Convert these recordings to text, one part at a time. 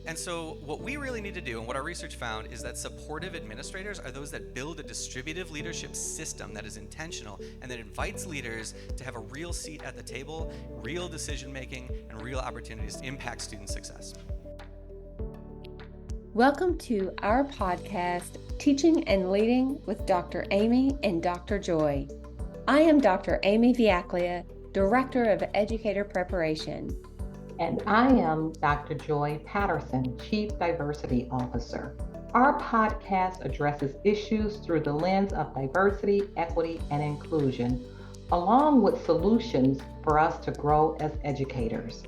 And so what we really need to do, and what our research found, is that supportive administrators are those that build a distributive leadership system that is intentional and that invites leaders to have a real seat at the table, real decision making, and real opportunities to impact student success. Welcome to our podcast, Teaching and Leading with Dr. Amy and Dr. Joy. I am Dr. Amy Viaclia, Director of Educator Preparation. And I am Dr. Joy Patterson, Chief Diversity Officer. Our podcast addresses issues through the lens of diversity, equity, and inclusion, along with solutions for us to grow as educators.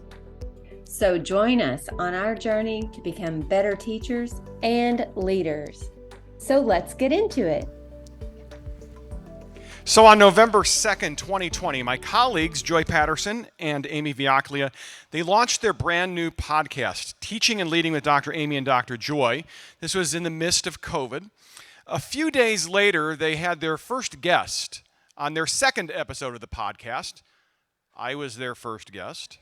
So join us on our journey to become better teachers and leaders. So let's get into it. So on November 2nd, 2020, my colleagues, Joy Patterson and Amy Viaclia, they launched their brand new podcast, Teaching and Leading with Dr. Amy and Dr. Joy. This was in the midst of COVID. A few days later, they had their first guest on their second episode of the podcast. I was their first guest.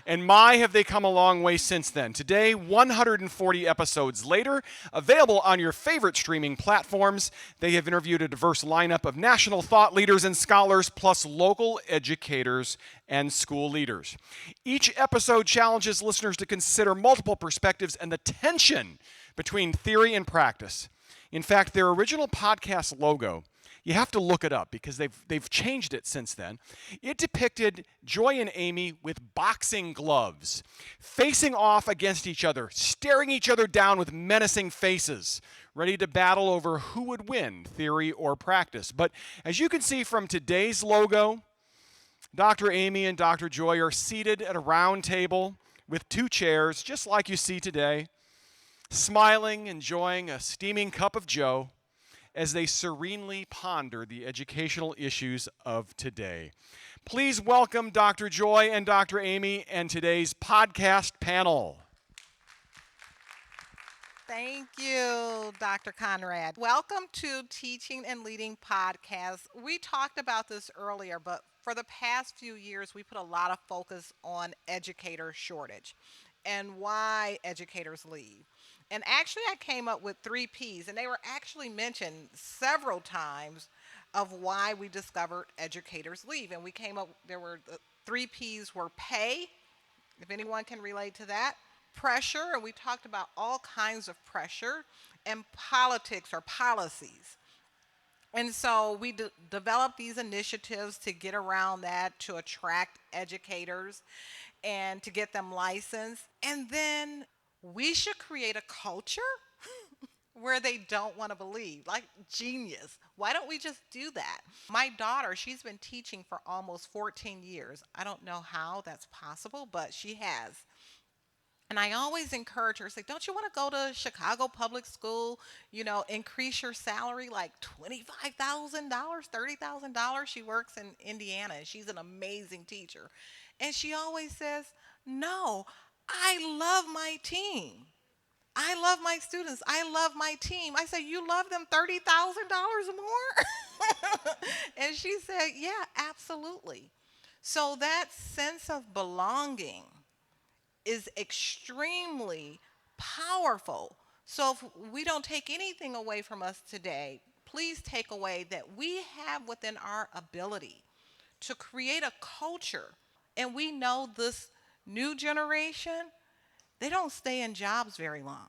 And my, have they come a long way since then. Today, 140 episodes later, available on your favorite streaming platforms, they have interviewed a diverse lineup of national thought leaders and scholars, plus local educators and school leaders. Each episode challenges listeners to consider multiple perspectives and the tension between theory and practice. In fact, their original podcast logo, you have to look it up because they've changed it since then. It depicted Joy and Amy with boxing gloves, facing off against each other, staring each other down with menacing faces, ready to battle over who would win, theory or practice. But as you can see from today's logo, Dr. Amy and Dr. Joy are seated at a round table with two chairs, just like you see today, smiling, enjoying a steaming cup of joe, as they serenely ponder the educational issues of today. Please welcome Dr. Joy and Dr. Amy and today's podcast panel. Thank you, Dr. Conrad. Welcome to Teaching and Leading Podcast. We talked about this earlier, but for the past few years, we put a lot of focus on educator shortage and why educators leave. And actually, I came up with 3 Ps, and they were actually mentioned several times of why we discovered educators leave. And we came up, there were the 3 Ps were pay, if anyone can relate to that, pressure, and we talked about all kinds of pressure, and politics or policies. And so we developed these initiatives to get around that, to attract educators and to get them licensed. And then we should create a culture where they don't want to believe, like genius. Why don't we just do that? My daughter, she's been teaching for almost 14 years. I don't know how that's possible, but she has. And I always encourage her, say, don't you want to go to Chicago Public School, increase your salary like $25,000, $30,000. She works in Indiana, and she's an amazing teacher. And she always says, no, I love my team. I love my students. I love my team. I say, you love them $30,000 more? And she said, yeah, absolutely. So that sense of belonging is extremely powerful. So if we don't take anything away from us today, please take away that we have within our ability to create a culture. And we know this new generation, they don't stay in jobs very long.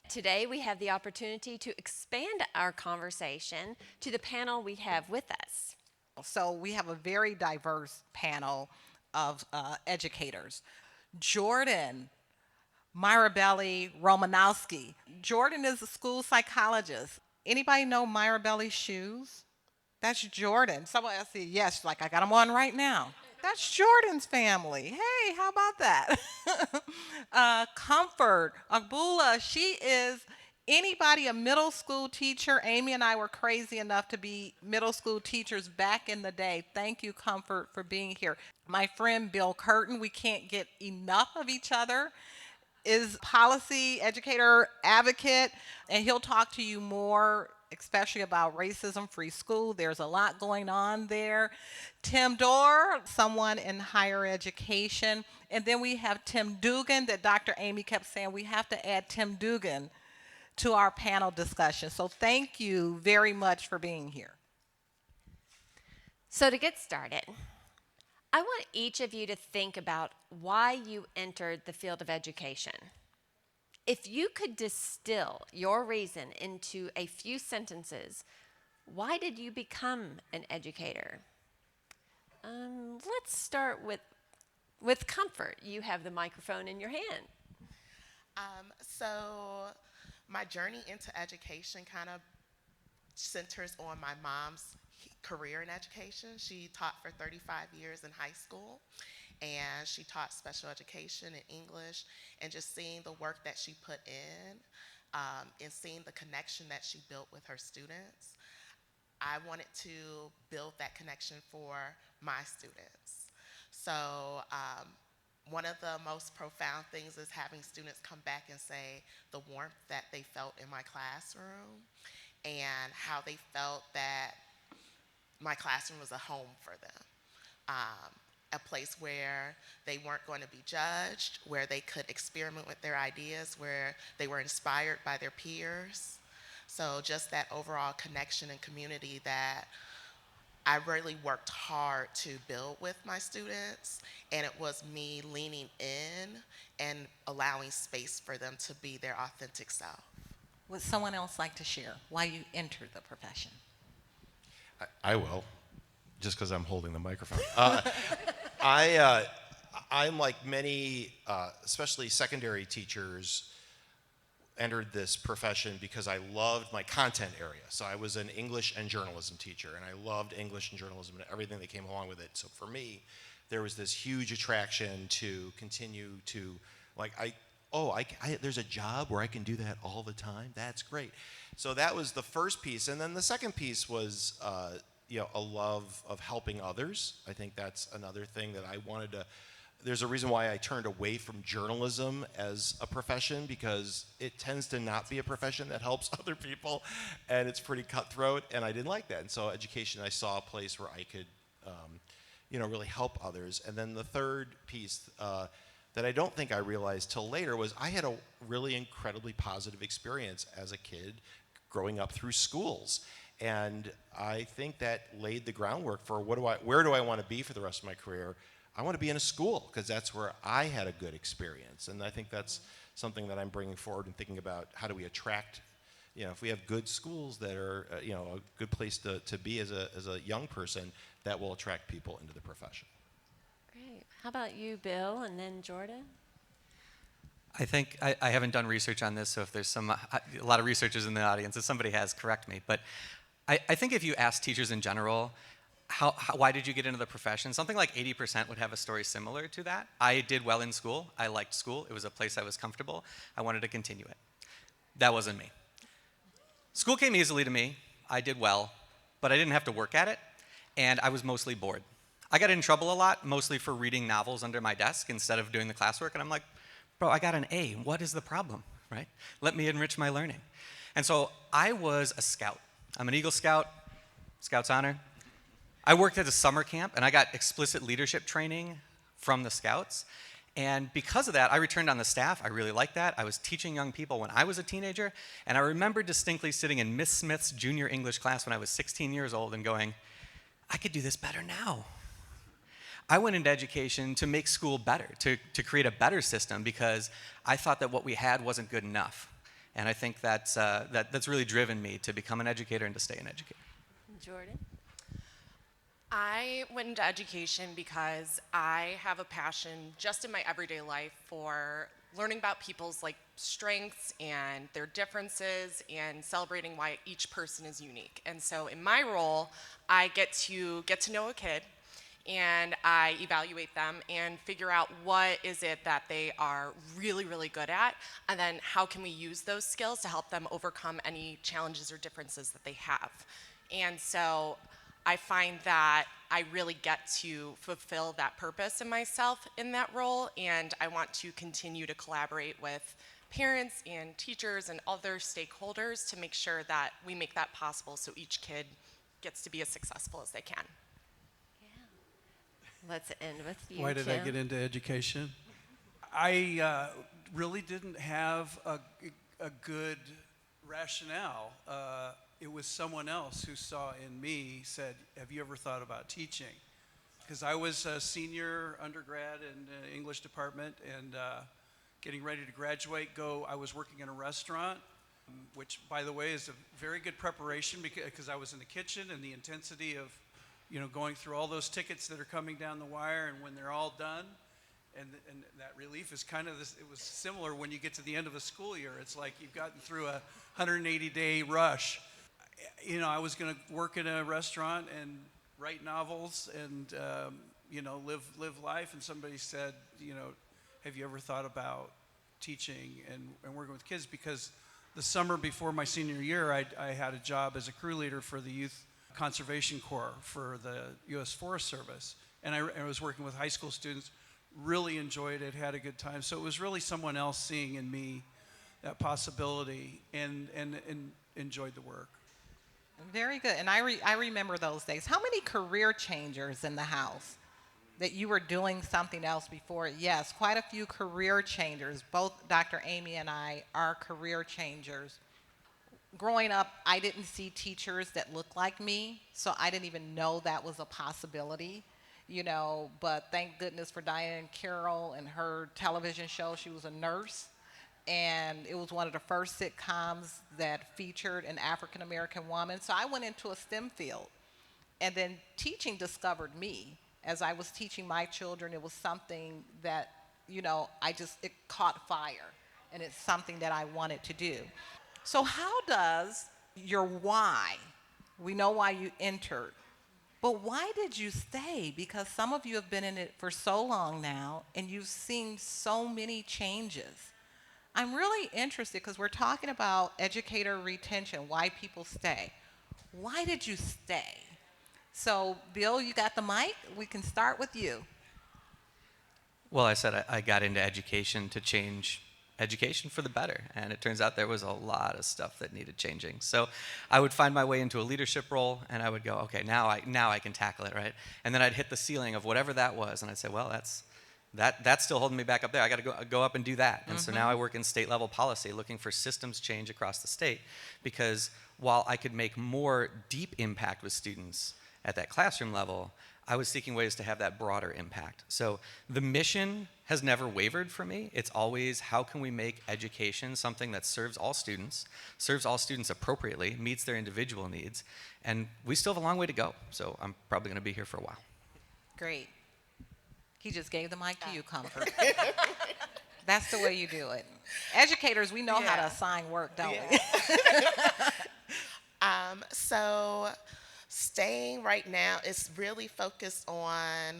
Today we have the opportunity to expand our conversation to the panel we have with us. So we have a very diverse panel of educators. Jordan Mirabelli Romanowski. Jordan is a school psychologist. Anybody know Mirabelli shoes? That's Jordan. Someone else said yes, like I got them on right now. That's Jordan's family. Hey, how about that? Comfort Agbula, she is a middle school teacher. Amy and I were crazy enough to be middle school teachers back in the day. Thank you, Comfort, for being here. My friend Bill Curtin, we can't get enough of each other, is policy educator advocate, and he'll talk to you more especially about racism-free school. There's a lot going on there. Tim Dorr, someone in higher education. And then we have Tim Dugan that Dr. Amy kept saying we have to add Tim Dugan to our panel discussion. So thank you very much for being here. So to get started, I want each of you to think about why you entered the field of education. If you could distill your reason into a few sentences, why did you become an educator? Let's start with comfort. You have the microphone in your hand. So my journey into education kind of centers on my mom's career in education. She taught for 35 years in high school, and she taught special education and English, and just seeing the work that she put in and seeing the connection that she built with her students, I wanted to build that connection for my students. So one of the most profound things is having students come back and say the warmth that they felt in my classroom and how they felt that my classroom was a home for them. A place where they weren't going to be judged, where they could experiment with their ideas, where they were inspired by their peers. So just that overall connection and community that I really worked hard to build with my students, and it was me leaning in and allowing space for them to be their authentic self. Would someone else like to share why you entered the profession? I will, just because I'm holding the microphone. I'm like many, especially secondary teachers, entered this profession because I loved my content area. So I was an English and journalism teacher, and I loved English and journalism and everything that came along with it. So for me, there was this huge attraction to continue to, like, there's a job where I can do that all the time. That's great. So that was the first piece. And then the second piece was, a love of helping others. I think that's another thing that I wanted to. There's a reason why I turned away from journalism as a profession, because it tends to not be a profession that helps other people, and it's pretty cutthroat, and I didn't like that. And so education, I saw a place where I could, really help others. And then the third piece that I don't think I realized till later was I had a really incredibly positive experience as a kid growing up through schools. And I think that laid the groundwork for where do I want to be for the rest of my career. I want to be in a school because that's where I had a good experience. And I think that's something that I'm bringing forward and thinking about how do we attract, if we have good schools that are, a good place to be as a young person, that will attract people into the profession. Great. How about you, Bill, and then Jordan? I think I haven't done research on this, so if there's a lot of researchers in the audience, if somebody has, correct me. But I think if you ask teachers in general, why did you get into the profession? Something like 80% would have a story similar to that. I did well in school. I liked school. It was a place I was comfortable. I wanted to continue it. That wasn't me. School came easily to me. I did well, but I didn't have to work at it, and I was mostly bored. I got in trouble a lot, mostly for reading novels under my desk instead of doing the classwork, and I'm like, bro, I got an A. What is the problem, right? Let me enrich my learning. And so I was a scout. I'm an Eagle Scout, Scout's honor. I worked at a summer camp, and I got explicit leadership training from the Scouts. And because of that, I returned on the staff. I really liked that. I was teaching young people when I was a teenager, and I remember distinctly sitting in Miss Smith's junior English class when I was 16 years old and going, I could do this better now. I went into education to make school better, to create a better system, because I thought that what we had wasn't good enough. And I think that's really driven me to become an educator and to stay an educator. Jordan? I went into education because I have a passion just in my everyday life for learning about people's strengths and their differences and celebrating why each person is unique. And so in my role, I get to know a kid, and I evaluate them and figure out what is it that they are really, really good at, and then how can we use those skills to help them overcome any challenges or differences that they have. And so I find that I really get to fulfill that purpose in myself in that role, and I want to continue to collaborate with parents and teachers and other stakeholders to make sure that we make that possible so each kid gets to be as successful as they can. Let's end with you, Why did I Kim. get into education? I really didn't have a good rationale. It was someone else who saw in me, said, have you ever thought about teaching? Because I was a senior undergrad in the English department and getting ready to graduate, I was working in a restaurant, which, by the way, is a very good preparation because I was in the kitchen and the intensity of, going through all those tickets that are coming down the wire, and when they're all done, and that relief is kind of this. It was similar when you get to the end of a school year. It's like you've gotten through a 180-day rush. I was going to work in a restaurant and write novels and live life. And somebody said, have you ever thought about teaching and working with kids? Because the summer before my senior year, I had a job as a crew leader for the Youth Conservation Corps for the U.S. Forest Service. And I was working with high school students, really enjoyed it, had a good time. So it was really someone else seeing in me that possibility and enjoyed the work. Very good. And I remember those days. How many career changers in the house that you were doing something else before? Yes, quite a few career changers. Both Dr. Amy and I are career changers. Growing up, I didn't see teachers that looked like me, so I didn't even know that was a possibility, but thank goodness for Diane Carroll and her television show. She was a nurse, and it was one of the first sitcoms that featured an African-American woman. So I went into a STEM field, and then teaching discovered me. As I was teaching my children, it was something that, it caught fire, and it's something that I wanted to do. So how does your why, we know why you entered, but why did you stay? Because some of you have been in it for so long now, and you've seen so many changes. I'm really interested because we're talking about educator retention, why people stay. Why did you stay? So, Bill, you got the mic. We can start with you. Well, I said I got into education to change education for the better, and it turns out there was a lot of stuff that needed changing. So I would find my way into a leadership role, and I would go, okay, now I can tackle it, right? And then I'd hit the ceiling of whatever that was, and I'd say, well, that's still holding me back up there. I got to go up and do that. And so now I work in state level policy, looking for systems change across the state, because while I could make more deep impact with students at that classroom level, I was seeking ways to have that broader impact. So the mission has never wavered for me. It's always, how can we make education something that serves all students appropriately, meets their individual needs, and we still have a long way to go. So I'm probably going to be here for a while. Great. He just gave the mic to you, Comfort. That's the way you do it. Educators, we know how to assign work, don't we? So staying right now is really focused on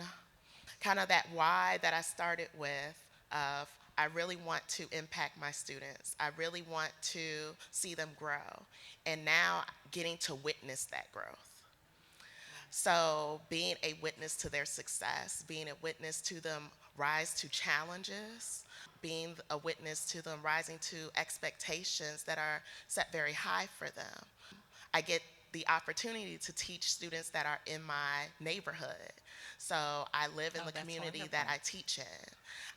kind of that why that I started with of I really want to impact my students. I really want to see them grow. And now getting to witness that growth. So being a witness to their success, being a witness to them rise to challenges, being a witness to them rising to expectations that are set very high for them. I get the opportunity to teach students that are in my neighborhood. So I live in the community that I teach in.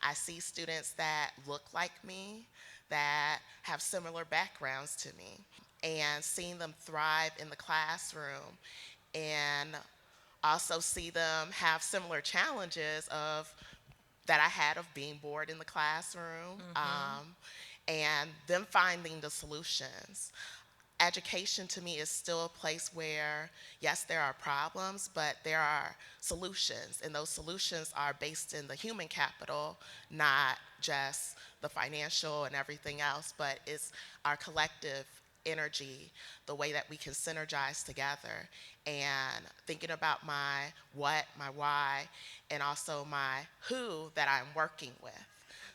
I see students that look like me, that have similar backgrounds to me, and seeing them thrive in the classroom, and also see them have similar challenges that I had of being bored in the classroom, and them finding the solutions. Education to me is still a place where, yes, there are problems, but there are solutions, and those solutions are based in the human capital, not just the financial and everything else, but it's our collective energy, the way that we can synergize together, and thinking about my what, my why, and also my who that I'm working with.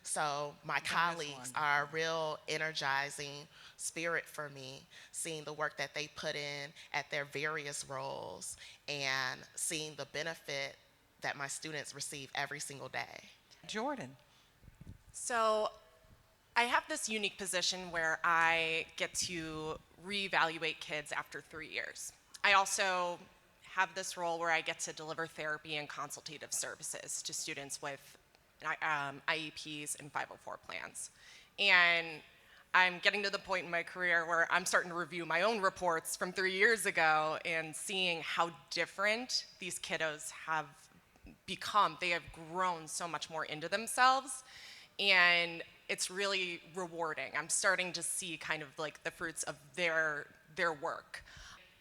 So my colleagues are a real energizing spirit for me, seeing the work that they put in at their various roles and seeing the benefit that my students receive every single day. Jordan. So I have this unique position where I get to reevaluate kids after 3 years. I also have this role where I get to deliver therapy and consultative services to students with IEPs and 504 plans. And I'm getting to the point in my career where I'm starting to review my own reports from 3 years ago and seeing how different these kiddos have become. They have grown so much more into themselves, and it's really rewarding. I'm starting to see kind of like the fruits of their work.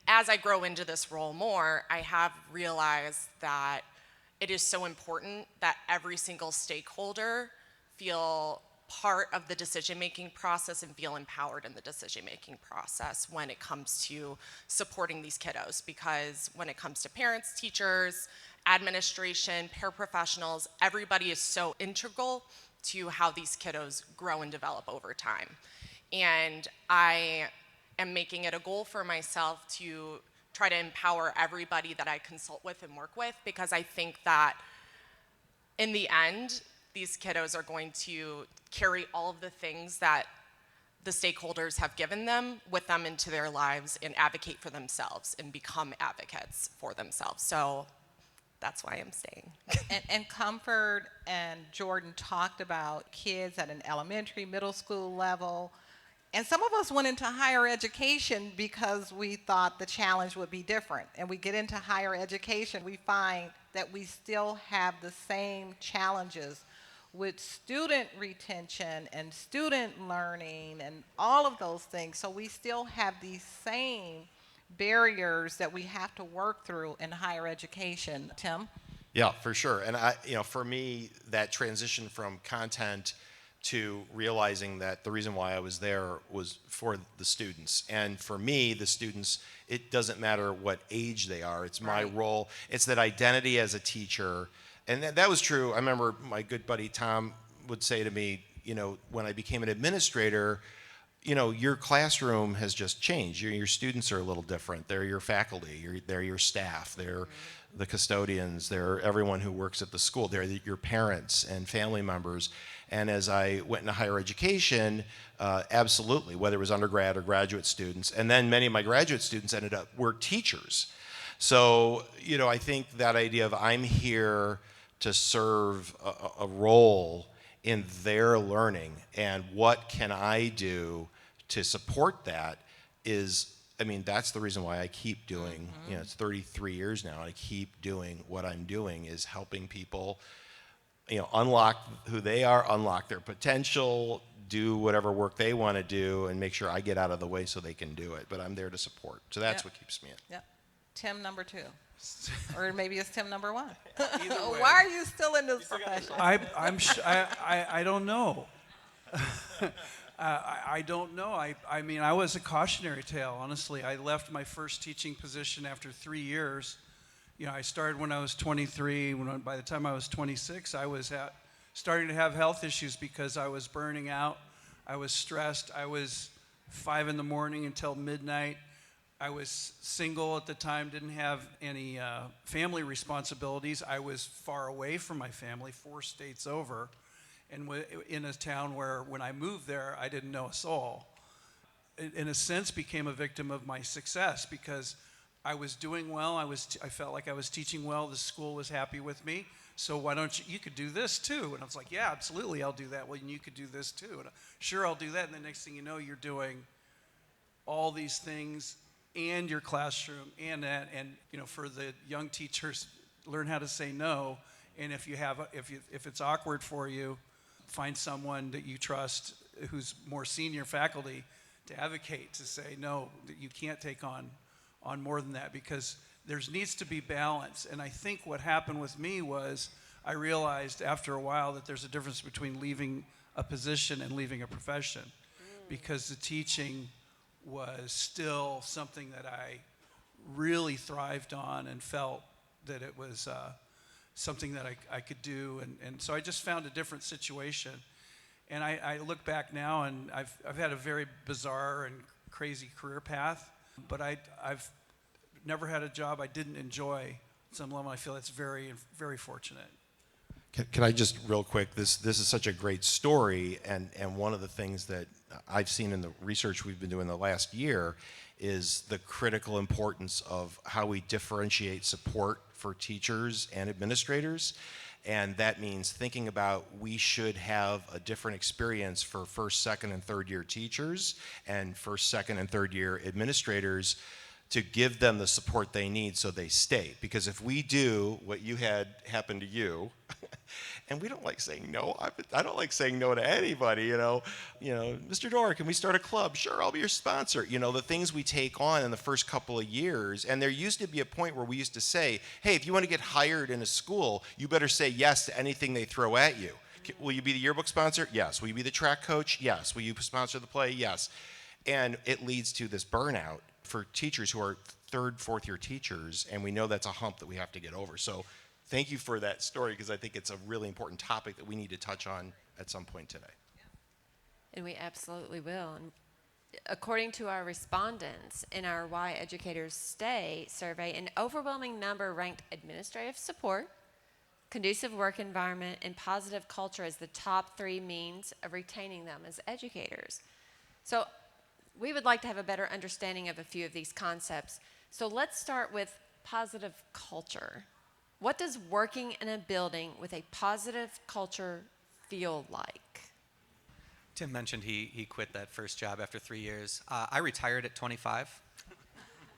As I grow into this role more, I have realized that it is so important that every single stakeholder feel part of the decision-making process and feel empowered in the decision-making process when it comes to supporting these kiddos. Because when it comes to parents, teachers, administration, paraprofessionals, everybody is so integral to how these kiddos grow and develop over time. And I am making it a goal for myself to try to empower everybody that I consult with and work with, because I think that in the end, these kiddos are going to carry all of the things that the stakeholders have given them with them into their lives and advocate for themselves and become advocates for themselves. So that's why I'm staying. And Comfort and Jordan talked about kids at an elementary, middle school level. And some of us went into higher education because we thought the challenge would be different. And we get into higher education, we find that we still have the same challenges with student retention and student learning and all of those things. So we still have these same barriers that we have to work through in higher education. Tim? Yeah, for sure. And for me, that transition from content to realizing that the reason why I was there was for the students. And for me, the students, it doesn't matter what age they are. It's my role. It's that identity as a teacher. And that was true. I remember my good buddy Tom would say to me, when I became an administrator, your classroom has just changed. Your students are a little different. They're your faculty, they're your staff, they're the custodians, they're everyone who works at the school, they're your parents and family members. And as I went into higher education, absolutely, whether it was undergrad or graduate students, and then many of my graduate students were teachers. So, I think that idea of I'm here to serve a role in their learning, and what can I do to support that that's the reason why I keep doing, it's 33 years now, I keep doing what I'm doing, is helping people, unlock who they are, unlock their potential, do whatever work they want to do, and make sure I get out of the way so they can do it. But I'm there to support. So that's what keeps me in. Yep. Tim number 2. Or maybe it's Tim number 1. Either way. Why are you still in this profession? I don't know. I don't know. I mean, I was a cautionary tale, honestly. I left my first teaching position after 3 years. I started when I was 23. By the time I was 26, I was starting to have health issues because I was burning out. I was stressed. I was 5 in the morning until midnight. I was single at the time, didn't have any family responsibilities. I was far away from my family, 4 states over, and in a town where when I moved there, I didn't know a soul. In a sense, became a victim of my success because I was doing well. I felt like I was teaching well. The school was happy with me. So why don't you could do this too? And I was like, yeah, absolutely, I'll do that. Well, and you could do this too. And sure, I'll do that. And the next thing you know, you're doing all these things and your classroom and that. And for the young teachers, learn how to say no. And if it's awkward for you, find someone that you trust who's more senior faculty to advocate, to say no, that you can't take on more than that, because there needs to be balance. And I think what happened with me was I realized after a while that there's a difference between leaving a position and leaving a profession, because the teaching was still something that I really thrived on and felt that it was something that I could do. And so I just found a different situation. And I look back now, and I've had a very bizarre and crazy career path, but I've never had a job I didn't enjoy at some level. I feel that's very, very fortunate. Can I just real quick, this is such a great story, and one of the things that I've seen in the research we've been doing the last year is the critical importance of how we differentiate support for teachers and administrators. And that means thinking about we should have a different experience for first, second, and third year teachers and first, second, and third year administrators to give them the support they need so they stay. Because if we do what you had happen to you, and we don't like saying no. I don't like saying no to anybody, Mr. Dorr, can we start a club? Sure, I'll be your sponsor. The things we take on in the first couple of years, and there used to be a point where we used to say, hey, if you want to get hired in a school, you better say yes to anything they throw at you. Will you be the yearbook sponsor? Yes. Will you be the track coach? Yes. Will you sponsor the play? Yes. And it leads to this burnout for teachers who are third, fourth year teachers, and we know that's a hump that we have to get over. So thank you for that story, because I think it's a really important topic that we need to touch on at some point today. And we absolutely will. And according to our respondents in our Why Educators Stay survey, an overwhelming number ranked administrative support, conducive work environment, and positive culture as the top 3 means of retaining them as educators. So we would like to have a better understanding of a few of these concepts. So let's start with positive culture. What does working in a building with a positive culture feel like? Tim mentioned he quit that first job after 3 years. I retired at 25.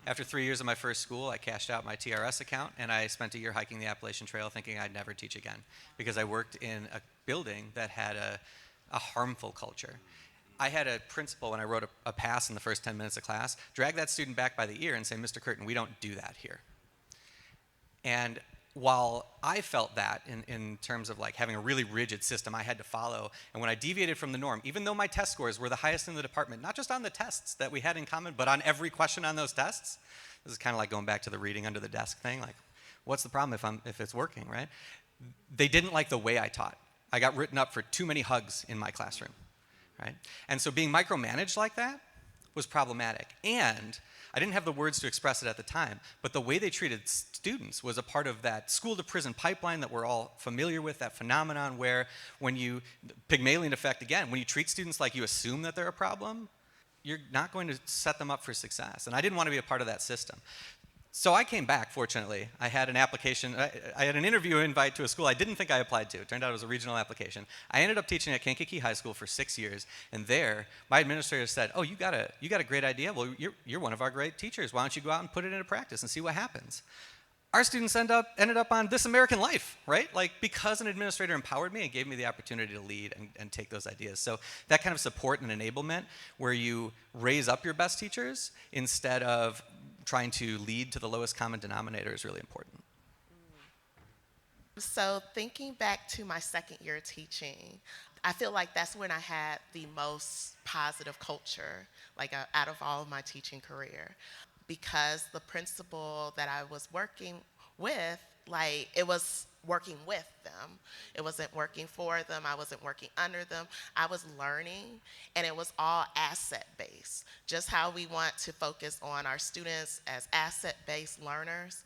After 3 years of my first school, I cashed out my TRS account, and I spent a year hiking the Appalachian Trail thinking I'd never teach again, because I worked in a building that had a harmful culture. I had a principal, when I wrote a pass in the first 10 minutes of class, drag that student back by the ear and say, Mr. Curtin, we don't do that here. And while I felt that in terms of like having a really rigid system I had to follow, and when I deviated from the norm, even though my test scores were the highest in the department, not just on the tests that we had in common, but on every question on those tests, this is kind of like going back to the reading under the desk thing, like, what's the problem if it's working, right? They didn't like the way I taught. I got written up for too many hugs in my classroom, right? And so being micromanaged like that was problematic. And I didn't have the words to express it at the time, but the way they treated students was a part of that school to prison pipeline that we're all familiar with, that phenomenon where Pygmalion effect again, when you treat students like you assume that they're a problem, you're not going to set them up for success. And I didn't want to be a part of that system. So I came back, fortunately. I had an application, I had an interview invite to a school I didn't think I applied to. It turned out it was a regional application. I ended up teaching at Kankakee High School for 6 years, and there, my administrator said, oh, you got a great idea. Well, you're one of our great teachers. Why don't you go out and put it into practice and see what happens? Our students ended up on This American Life, right? Like, because an administrator empowered me and gave me the opportunity to lead and take those ideas. So that kind of support and enablement where you raise up your best teachers instead of trying to lead to the lowest common denominator is really important. So thinking back to my second year teaching, I feel like that's when I had the most positive culture, like out of all of my teaching career, because the principal that I was working with, like, it was working with them. It wasn't working for them. I wasn't working under them. I was learning, and it was all asset-based. Just how we want to focus on our students as asset-based learners.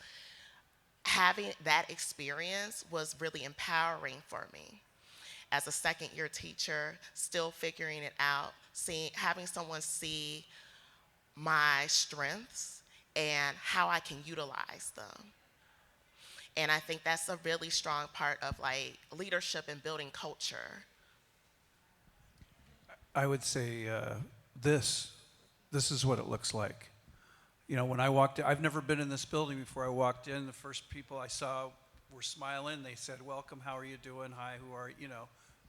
Having that experience was really empowering for me. As a second-year teacher, still figuring it out, having someone see my strengths and how I can utilize them. And I think that's a really strong part of like leadership and building culture. I would say this is what it looks like. When I walked in, I've never been in this building before. I walked in, the first people I saw were smiling. They said, welcome, how are you doing? Hi, who are you?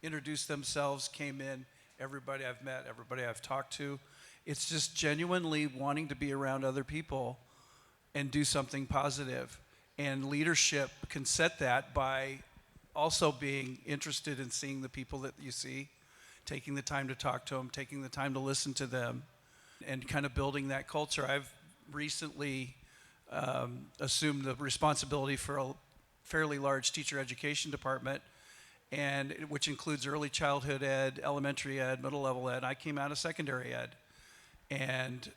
Introduced themselves, came in, everybody I've met, everybody I've talked to. It's just genuinely wanting to be around other people and do something positive. And leadership can set that by also being interested in seeing the people that you see, taking the time to talk to them, taking the time to listen to them, and kind of building that culture. I've recently assumed the responsibility for a fairly large teacher education department, and which includes early childhood ed, elementary ed, middle level ed. I came out of secondary ed. And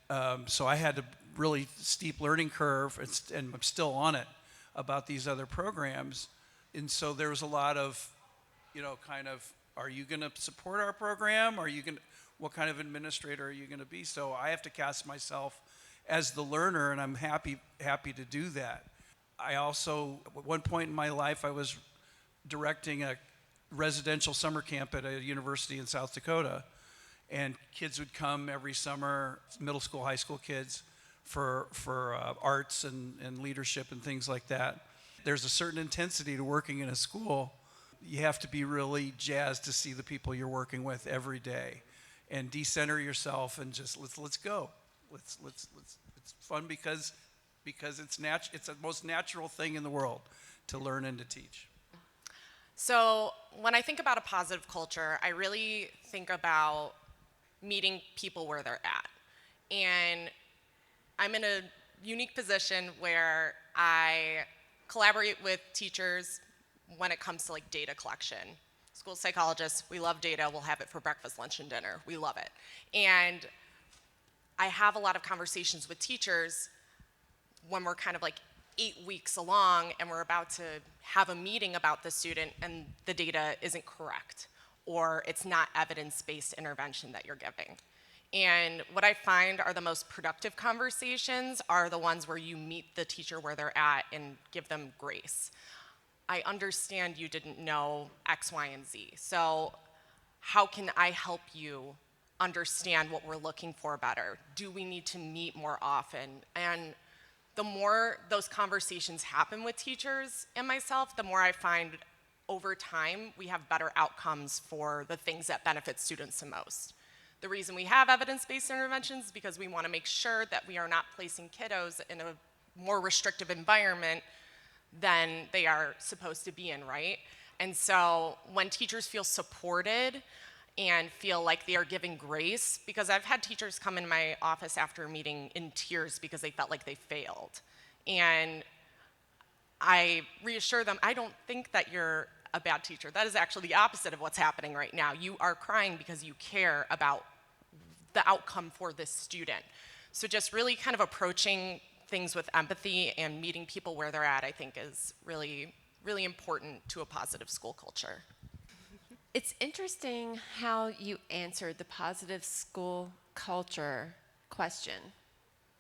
so I had a really steep learning curve, and I'm still on it, about these other programs. And so there was a lot of kind of, are you going to support our program? What kind of administrator are you going to be? So I have to cast myself as the learner, and I'm happy to do that. I also, at one point in my life, I was directing a residential summer camp at a university in South Dakota, and kids would come every summer, middle school, high school kids, for arts and leadership and things like that. There's a certain intensity to working in a school. You have to be really jazzed to see the people you're working with every day, and decenter yourself and just let's go. Let's it's fun because it's the most natural thing in the world to learn and to teach. So when I think about a positive culture, I really think about meeting people where they're at. And I'm in a unique position where I collaborate with teachers when it comes to like data collection. School psychologists, we love data. We'll have it for breakfast, lunch, and dinner. We love it. And I have a lot of conversations with teachers when we're kind of like 8 weeks along and we're about to have a meeting about the student and the data isn't correct, or it's not evidence-based intervention that you're giving. And what I find are the most productive conversations are the ones where you meet the teacher where they're at and give them grace. I understand you didn't know X, Y, and Z. So how can I help you understand what we're looking for better? Do we need to meet more often? And the more those conversations happen with teachers and myself, the more I find over time we have better outcomes for the things that benefit students the most. The reason we have evidence-based interventions is because we want to make sure that we are not placing kiddos in a more restrictive environment than they are supposed to be in, right? And so when teachers feel supported and feel like they are giving grace, because I've had teachers come in my office after a meeting in tears because they felt like they failed. And I reassure them, I don't think that you're a bad teacher. That is actually the opposite of what's happening right now. You are crying because you care about the outcome for this student. So just really kind of approaching things with empathy and meeting people where they're at, I think is really, really important to a positive school culture. It's interesting how you answered the positive school culture question,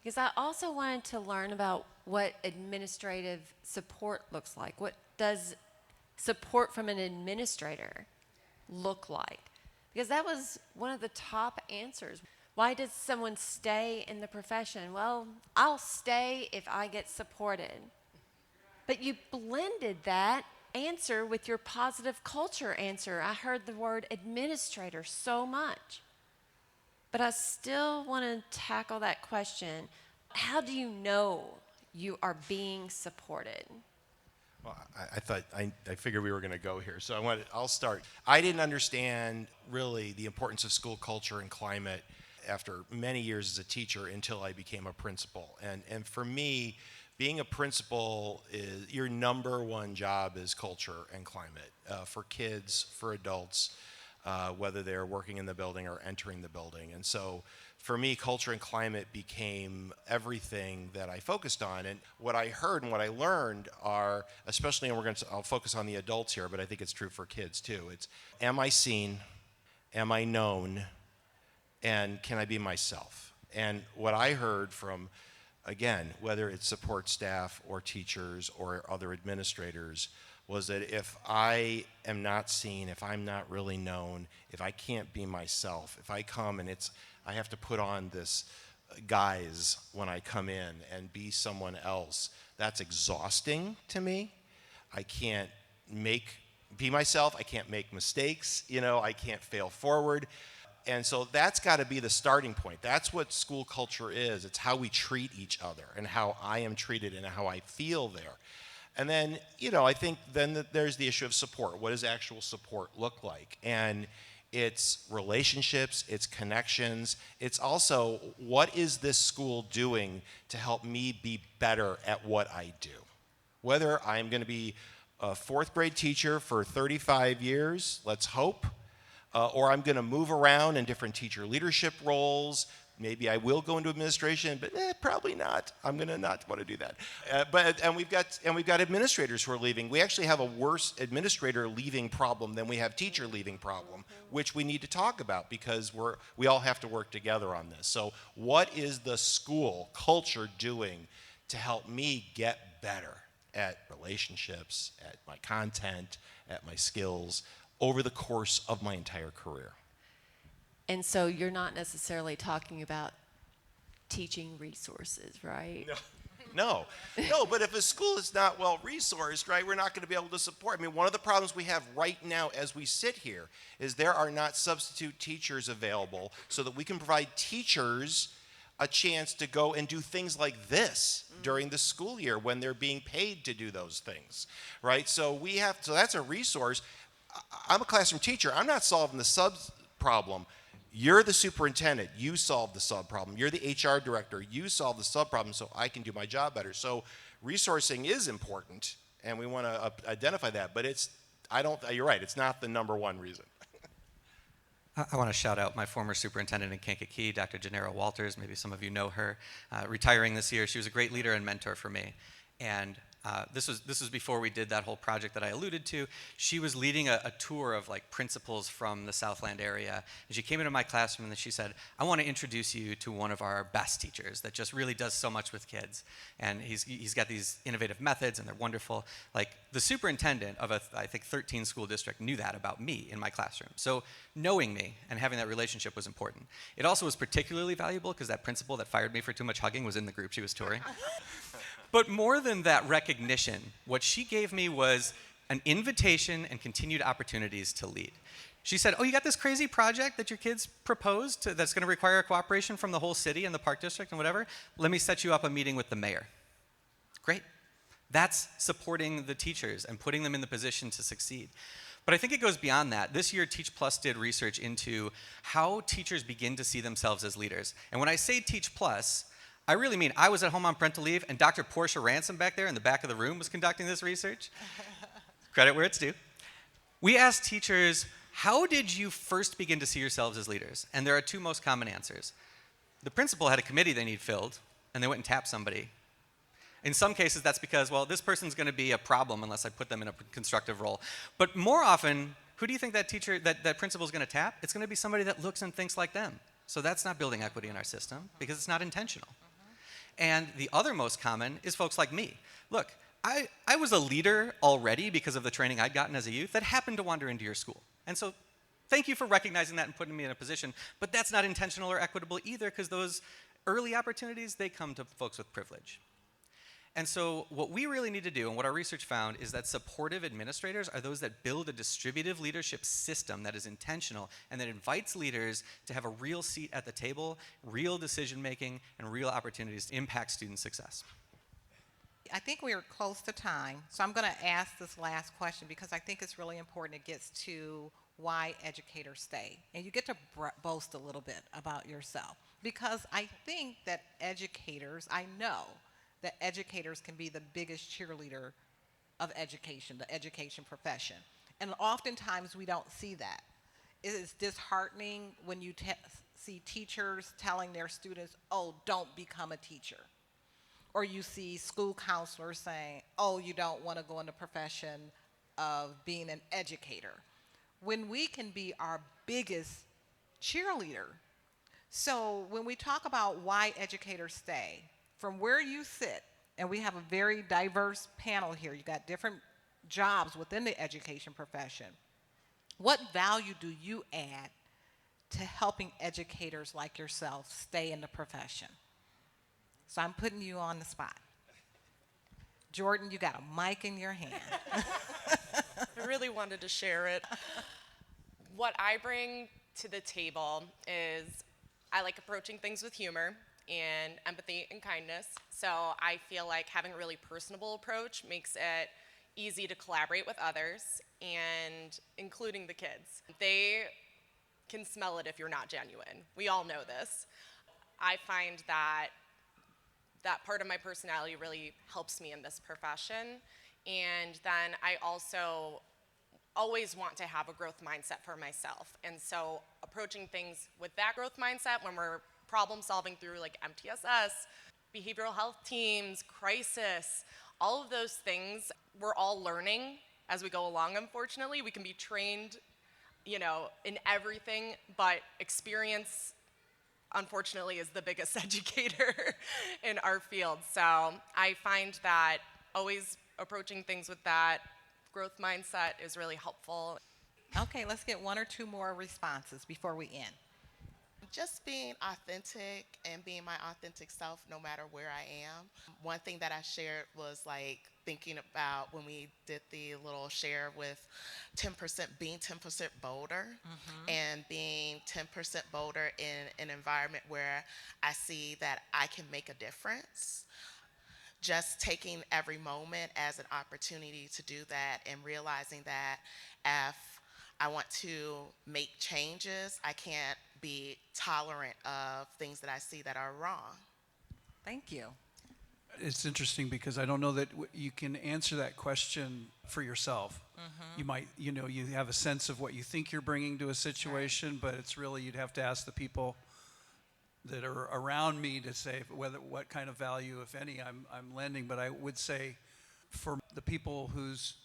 because I also wanted to learn about what administrative support looks like. What does support from an administrator look like? Because that was one of the top answers. Why does someone stay in the profession? Well, I'll stay if I get supported. But you blended that answer with your positive culture answer. I heard the word administrator so much. But I still want to tackle that question. How do you know you are being supported? Well, I figured we were going to go here, so I'll start. I didn't understand really the importance of school culture and climate after many years as a teacher until I became a principal. And for me, being a principal is your number one job is culture and climate for kids, for adults, whether they're working in the building or entering the building. And so for me, culture and climate became everything that I focused on. And what I heard and what I learned are, especially, and I'll focus on the adults here, but I think it's true for kids too. It's, am I seen? Am I known? And can I be myself? And what I heard from, again, whether it's support staff or teachers or other administrators, was that if I am not seen, if I'm not really known, if I can't be myself, if I come and I have to put on this guise when I come in and be someone else, that's exhausting to me. I can't be myself, I can't make mistakes, I can't fail forward. And so that's got to be the starting point. That's what school culture is. It's how we treat each other and how I am treated and how I feel there. And then, I think then there's the issue of support. What does actual support look like? And it's relationships, it's connections. It's also, what is this school doing to help me be better at what I do? Whether I'm going to be a fourth grade teacher for 35 years, let's hope, or I'm going to move around in different teacher leadership roles, Maybe I will go into administration, but probably not. I'm going to not want to do that. And we've got administrators who are leaving. We actually have a worse administrator leaving problem than we have teacher leaving problem, which we need to talk about because we all have to work together on this. So what is the school culture doing to help me get better at relationships, at my content, at my skills over the course of my entire career? And so you're not necessarily talking about teaching resources, right? No, but if a school is not well resourced, right, we're not going to be able to support. I mean, one of the problems we have right now as we sit here is there are not substitute teachers available so that we can provide teachers a chance to go and do things like this during the school year when they're being paid to do those things, right? So that's a resource. I'm a classroom teacher. I'm not solving the subs problem. You're the superintendent. You solve the sub problem. You're the HR director. You solve the sub problem so I can do my job better. So resourcing is important, and we want to identify that. But you're right. It's not the number one reason. I want to shout out my former superintendent in Kankakee, Dr. Janera Walters. Maybe some of you know her. Retiring this year, she was a great leader and mentor for me. And this was before we did that whole project that I alluded to. She was leading a tour of like principals from the Southland area. And she came into my classroom and she said, I want to introduce you to one of our best teachers that just really does so much with kids. And he's got these innovative methods and they're wonderful. Like the superintendent of I think 13 school district knew that about me in my classroom. So knowing me and having that relationship was important. It also was particularly valuable because that principal that fired me for too much hugging was in the group she was touring. But more than that recognition, what she gave me was an invitation and continued opportunities to lead. She said, oh, you got this crazy project that your kids proposed that's going to require cooperation from the whole city and the park district and whatever? Let me set you up a meeting with the mayor. Great. That's supporting the teachers and putting them in the position to succeed. But I think it goes beyond that. This year, Teach Plus did research into how teachers begin to see themselves as leaders. And when I say Teach Plus, I really mean I was at home on parental leave, and Dr. Portia Ransom back there in the back of the room was conducting this research. Credit where it's due. We asked teachers, how did you first begin to see yourselves as leaders? And there are two most common answers. The principal had a committee they need filled, and they went and tapped somebody. In some cases, that's because, well, this person's going to be a problem unless I put them in a constructive role. But more often, who do you think that teacher, that principal is going to tap? It's going to be somebody that looks and thinks like them. So that's not building equity in our system because it's not intentional. And the other most common is folks like me. Look, I was a leader already because of the training I'd gotten as a youth that happened to wander into your school. And so thank you for recognizing that and putting me in a position, but that's not intentional or equitable either because those early opportunities, they come to folks with privilege. And so what we really need to do, and what our research found, is that supportive administrators are those that build a distributive leadership system that is intentional and that invites leaders to have a real seat at the table, real decision making, and real opportunities to impact student success. I think we are close to time, so I'm going to ask this last question because I think it's really important. It gets to why educators stay. And you get to boast a little bit about yourself because I think that I know that educators can be the biggest cheerleader of education, the education profession. And oftentimes we don't see that. It is disheartening when you see teachers telling their students, oh, don't become a teacher. Or you see school counselors saying, oh, you don't want to go in the profession of being an educator. When we can be our biggest cheerleader. So when we talk about why educators stay, from where you sit, and we have a very diverse panel here, you got different jobs within the education profession. What value do you add to helping educators like yourself stay in the profession? So I'm putting you on the spot. Jordan, you got a mic in your hand. I really wanted to share it. What I bring to the table is I like approaching things with humor and empathy and kindness. So I feel like having a really personable approach makes it easy to collaborate with others, and including the kids. They can smell it if you're not genuine. We all know this. I find that part of my personality really helps me in this profession. And then I also always want to have a growth mindset for myself. And so approaching things with that growth mindset when we're problem solving through like MTSS, behavioral health teams, crisis, all of those things. We're all learning as we go along, unfortunately. We can be trained, in everything, but experience, unfortunately, is the biggest educator in our field. So I find that always approaching things with that growth mindset is really helpful. Okay, let's get one or two more responses before we end. Just being authentic and being my authentic self no matter where I am. One thing that I shared was like thinking about when we did the little share with 10%, being 10% bolder and being 10% bolder in an environment where I see that I can make a difference. Just taking every moment as an opportunity to do that and realizing that if I want to make changes, I can't be tolerant of things that I see that are wrong. Thank you. It's interesting because I don't know that you can answer that question for yourself. You might, you have a sense of what you think you're bringing to a situation, but it's really, you'd have to ask the people that are around me to say what kind of value, if any, I'm lending. But I would say for the people whose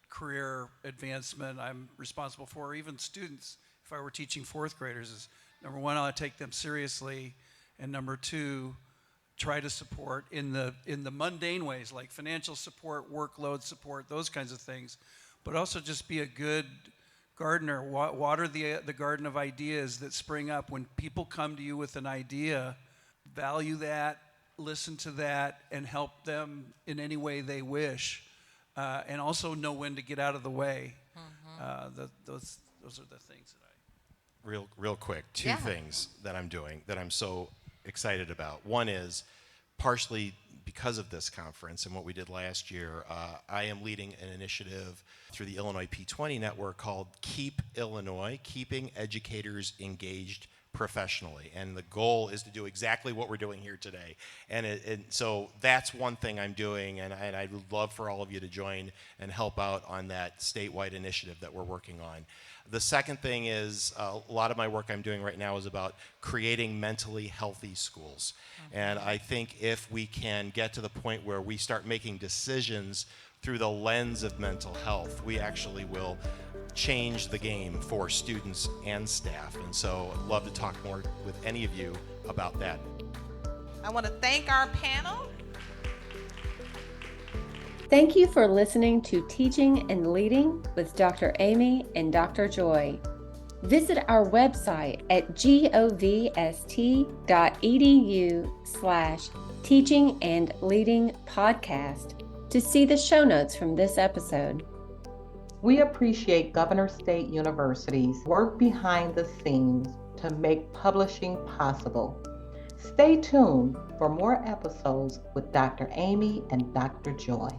career advancement I'm responsible for, or even students, if I were teaching fourth graders, is number one, I'll take them seriously, and number two, try to support in the mundane ways like financial support, workload support, those kinds of things, but also just be a good gardener. Water the garden of ideas that spring up when people come to you with an idea. Value that, listen to that, and help them in any way they wish, and also know when to get out of the way. Those are the things that Real quick, two things that I'm doing that I'm so excited about. One is partially because of this conference and what we did last year, I am leading an initiative through the Illinois P20 network called Keep Illinois, Keeping Educators Engaged Professionally. And the goal is to do exactly what we're doing here today. And so that's one thing I'm doing, and I'd love for all of you to join and help out on that statewide initiative that we're working on. The second thing is a lot of my work I'm doing right now is about creating mentally healthy schools. And I think if we can get to the point where we start making decisions through the lens of mental health, we actually will change the game for students and staff. And so I'd love to talk more with any of you about that. I want to thank our panel. Thank you for listening to Teaching and Leading with Dr. Amy and Dr. Joy. Visit our website at govst.edu/teaching and leading podcast to see the show notes from this episode. We appreciate Governor State University's work behind the scenes to make publishing possible. Stay tuned for more episodes with Dr. Amy and Dr. Joy.